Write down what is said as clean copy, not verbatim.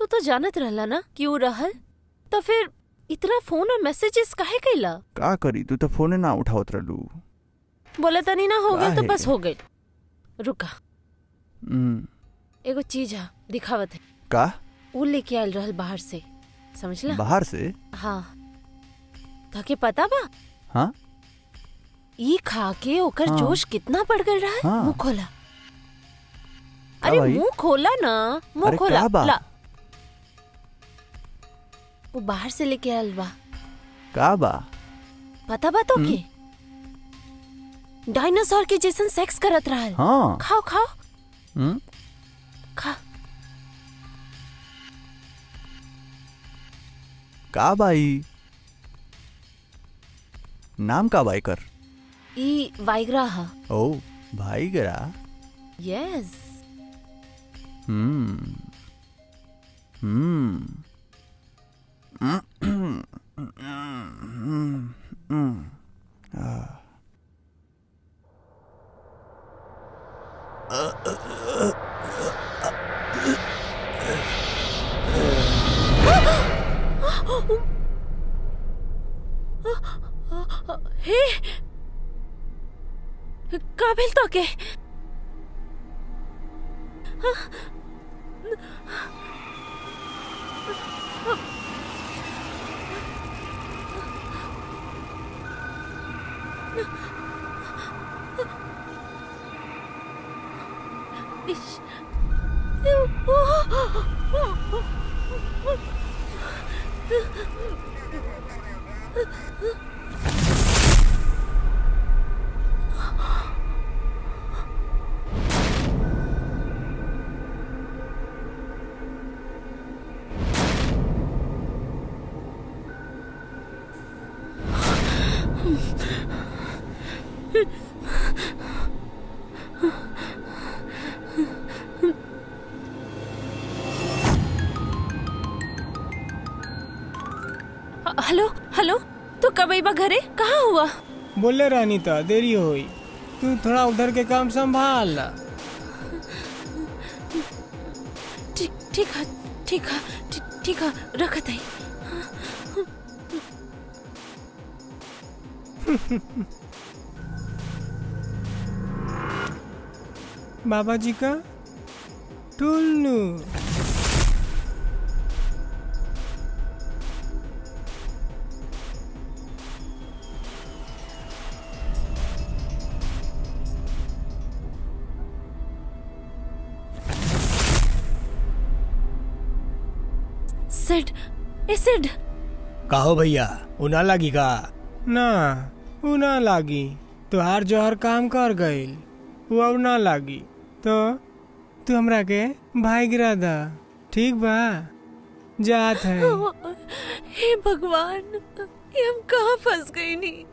तू तो जानत रहला ना क्यों रहल, तो फिर इतना फोन और मैसेजेस काहे कैला? का करी, तू तो फोन ना उठावत रहलू। बोला तनी ना हो गए तो बस हो गए। रुका, एगो चीज है दिखावत है। का? वो लेके आयल रहल बाहर से, समझला? बाहर से? हाँ, ताके पता बा? हाँ, ई खा के ओकर हाँ। जोश कितना बढ़ गल रहा है। हाँ। मुंह खोला, अरे मुंह खोला ना, मुंह खोला। ला, वो बाहर से लेके आयल बा। का बा? पता बा तो के डायनासोर के जैसन सेक्स करत रहा है। हाँ। खाओ खाओ। खा। का बाई? नाम का बाई कर? ई वाइग्रा हा। ओ वाइग्रा। यस। हे काबिल तो के हेलो हेलो, तू कब आईबा घरे? कहाँ हुआ? बोले रानी था देरी हुई, तू थोड़ा उधर के काम संभाल ला। ठीक है ठीक है ठीक है, रखत है। बाबा जी का टुल्लू। सिड, एसिड। कहो भैया, उना लागी का? ना, उना लागी। तुहार जोहर काम कर गईल, वो ना लागी तो तू हमरा के भाई गिरा दा। ठीक बा, जात है। हे भगवान, ये हम कहाँ फंस गए नहीं।